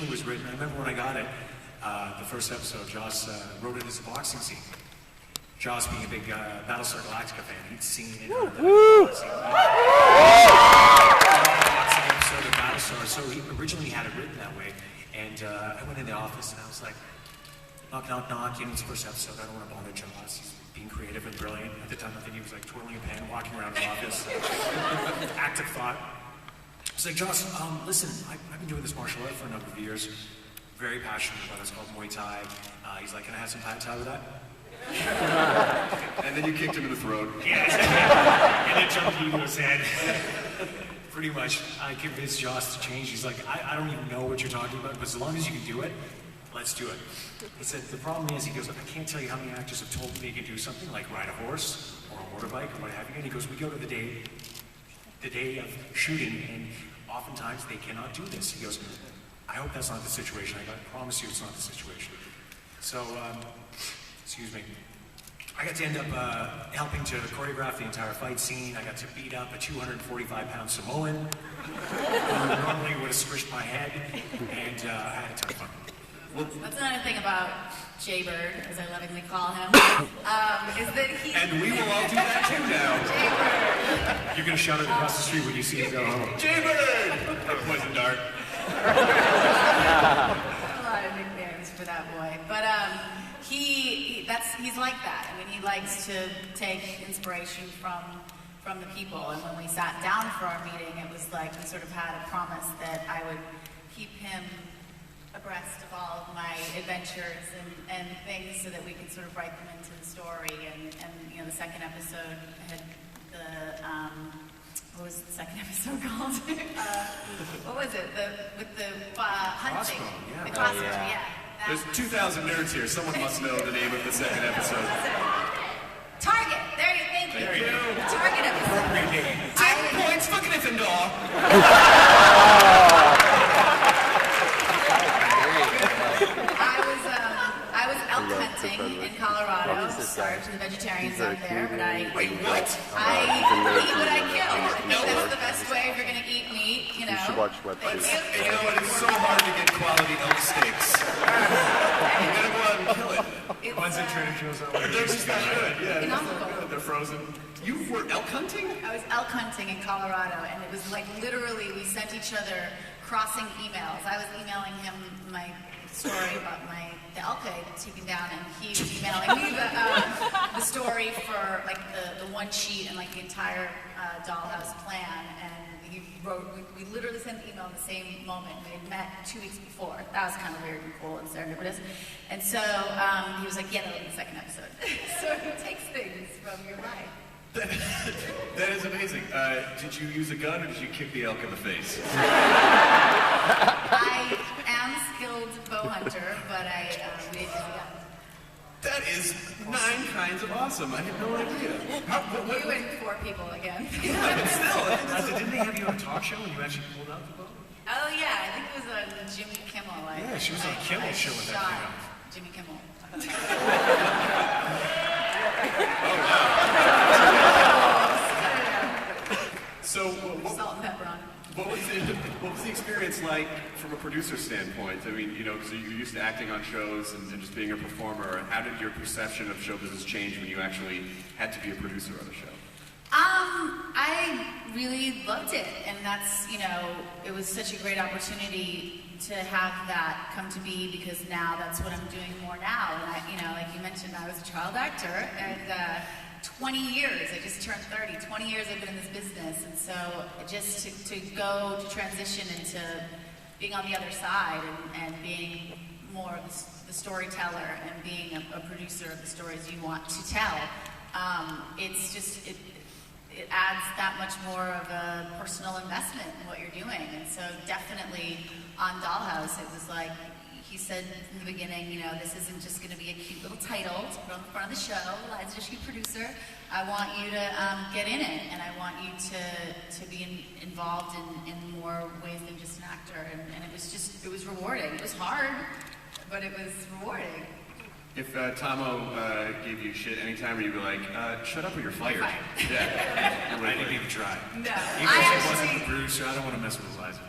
originally was written, I remember when I got it, the first episode, Joss wrote it as a boxing scene. Joss being a big Battlestar Galactica fan, he'd seen it on the boxing episode of Battlestar, so he originally had it written that way. And I went in the office and I was like, knock, knock, knock, it's the first episode, I don't want to bother Joss. He's being creative and brilliant. At the time, I think he was like twirling a pen, walking around the office. Active thought. I was like, Joss, listen, I've been doing this martial art for a number of years. Very passionate about it. It's called Muay Thai. He's like, can I have some pad thai with that? And then you kicked him in the throat. Yes. And then jumped into his head. Pretty much, I convinced Joss to change. He's like, I don't even know what you're talking about, but as long as you can do it, let's do it. He said, the problem is, he goes, I can't tell you how many actors have told me they can do something like ride a horse or a motorbike or what have you. And he goes, we go to the day of shooting, and oftentimes they cannot do this. He goes, I hope that's not the situation. I promise you it's not the situation. So, excuse me. I got to end up helping to choreograph the entire fight scene. I got to beat up a 245-pound Samoan who normally would have squished my head, and I had a ton of fun. Well, that's another thing about Jaybird, as I lovingly call him, is that he... And we will all do that too now. Jaybird. You're going to shout it across the street when you see him go home. Jaybird! Poison dart. A lot of nicknames for that boy. But he's like that. I mean, he likes to take inspiration from the people. And when we sat down for our meeting, it was like we sort of had a promise that I would keep him abreast of all of my adventures and things so that we could sort of write them into the story. And you know, the second episode had the, what was the second episode called? What was it? With the hunting. Yeah. The crossbow, yeah. There's 2,000 nerds here. Someone must know the name of the second episode. Target. Thank you. There you go. The Target episode. 10 points for Gryffindor. I was elk hunting in Colorado. Sorry to the vegetarians out there, but Wait, what? I eat what I kill. I think that's the best way if you're going to eat meat, you know. You should watch Web Thank Series. you. You know, it is so hard to get quality elk steaks. You gotta go out and kill it. It's, Ones at Trader Joe's are like, They're just not good. Yeah, they're just not Economical. good. They're frozen. You were elk hunting? I was elk hunting in Colorado, and it was like literally we sent each other crossing emails. I was emailing him my story about the elk I had taken down, and he was emailing me the story for like the one sheet and like the entire Dollhouse plan. And he wrote, we literally sent the email in the same moment. We had met 2 weeks before. That was kind of weird and cool and serendipitous. And so he was like, yeah, that'll be the second episode. So he takes things from your life. That is amazing. Did you use a gun or did you kick the elk in the face? I am skilled bow hunter, but I did use a gun. That is 9 kinds of awesome. I had no idea. You and 4 people again. Yeah, but still. didn't they have you on a talk show when you actually pulled out the bow? Oh yeah, I think it was on Jimmy Kimmel. Yeah, she was on Kimmel's show with that shot thing on. Jimmy Kimmel. So, Salt and pepper on it. what was the experience like from a producer standpoint? I mean, you know, because you're used to acting on shows and just being a performer. How did your perception of show business change when you actually had to be a producer on a show? I really loved it, and that's, you know, it was such a great opportunity to have that come to be, because now that's what I'm doing more now. And I, you know, like you mentioned, I was a child actor, and 20 years, I just turned 30, 20 years I've been in this business, and so just to go to transition into being on the other side and being more of the storyteller and being a producer of the stories you want to tell, it's just, it adds that much more of a personal investment in what you're doing. And so definitely on Dollhouse, it was like, he said in the beginning, you know, this isn't just going to be a cute little title to put on the front of the show, Eliza, Dushku producer. I want you to get in it, and I want you to be involved in more ways than just an actor. And it was just, it was rewarding. It was hard, but it was rewarding. If Tahmoh gave you shit anytime, you'd be like, shut up or you're fired. Fired. Yeah. I didn't even try. No, Even if I it wasn't actually, the producer, I don't want to mess with Eliza.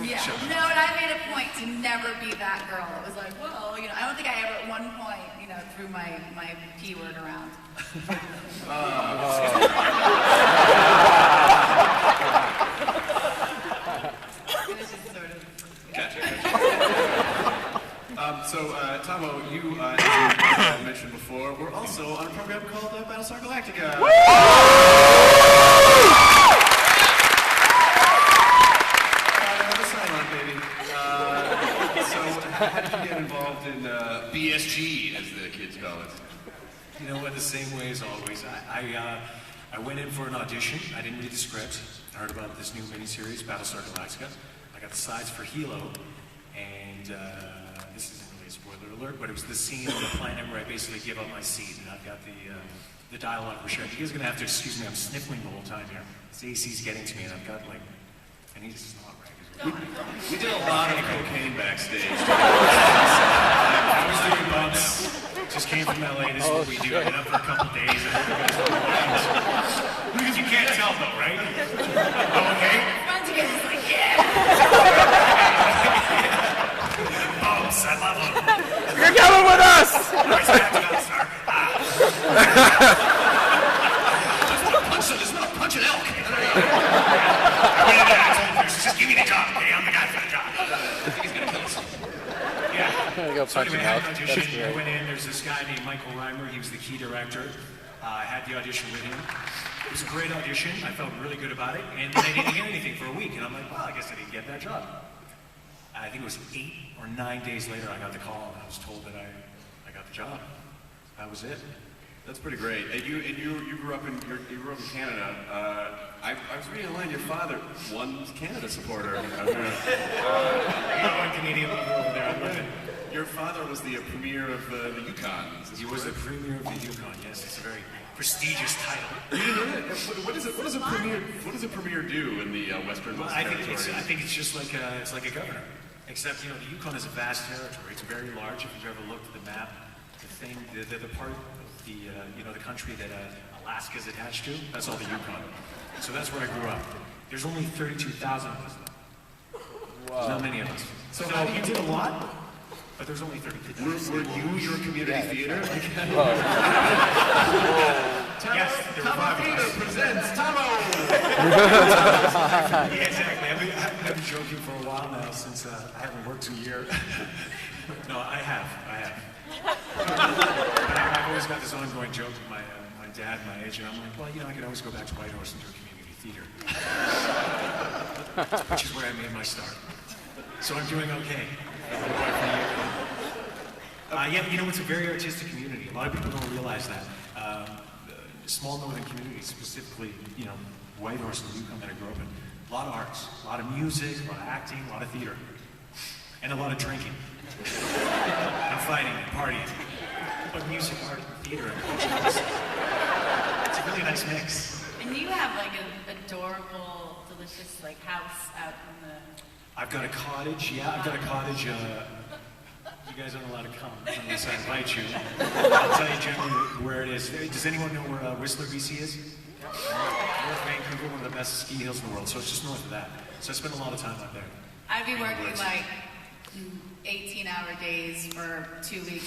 Yeah. No, and I made a point to never be that girl. It was like, well, I don't think I ever at one point, threw my P word around. It was just sort of. Gotcha. So, Tahmoh, you, as you mentioned before, we're also on a program called Battlestar Galactica. The sideline, baby. So, how did you get involved in BSG, as the kids call it? You know what? The same way as always. I went in for an audition. I didn't read the script. I heard about this new miniseries, Battlestar Galactica. I got the sides for Hilo, and this isn't really a spoiler alert, but it was the scene on the planet where I basically give up my seat, and I've got the dialogue for sure. You guys are gonna have to excuse me. I'm sniffling the whole time here. This AC's getting to me, and I've got I need to snot right. We did a lot of cocaine backstage. I was doing bumps. Just came from LA. This is what we do. I've been up for a couple days. Because you can't tell though, right? Oh, okay. Fun to get just like, yeah. Bumps, I love them. You're coming with us! Always have to go, sir. There's no punch an elk. Just give me the job, okay? I'm the guy for the job. I think he's gonna kill us. Yeah. So anyway, I had an audition. I went in. There's this guy named Michael Reimer. He was the key director. I had the audition with him. It was a great audition. I felt really good about it. And then I didn't hear anything for a week. And I'm like, well, I guess I didn't get that job. I think it was 8 or 9 days later I got the call. And I was told that I got the job. That was it. That's pretty great. And you grew up in Canada. I was reading online. Your father, one Canada supporter. Canadian people over there. I love it. Your father was the premier of the Yukon. He was the premier of the Yukon. Yes, it's a very prestigious title. You didn't know that? What does a premier do in the Western Territory? I think it's just like it's like a governor, except the Yukon is a vast territory. It's very large. If you've ever looked at the map, the part of the the country that Alaska's attached to, that's all the Yukon. So that's where I grew up. There's only 32,000 of us. There's not many of us. So you did a lot, but there's only 32,000. Were you your community theater? Yes, there were 5 of us. Presents Tahmoh. Yeah, exactly. I've been joking for a while now since I haven't worked in a year. No, I have. I've always got this ongoing joke with my dad, my agent. I'm like, well, I could always go back to Whitehorse and do a community theater, which is where I made my start. So I'm doing okay. It's a very artistic community. A lot of people don't realize that. Small northern communities, specifically, Whitehorse and Yukon that I grew up in. A lot of arts, a lot of music, a lot of acting, a lot of theater, and a lot of drinking, and fighting, and partying. But music, art, theater, and culture, it's a really nice mix. And you have an adorable, delicious house out in the. I've got a cottage. Yeah, I've got a cottage. You guys aren't allowed to come unless I invite you. I'll tell you generally where it is. Does anyone know where Whistler, BC is? North Vancouver, one of the best ski hills in the world. So it's just north of that. So I spend a lot of time out there. I'd be working 18-hour days for 2 weeks.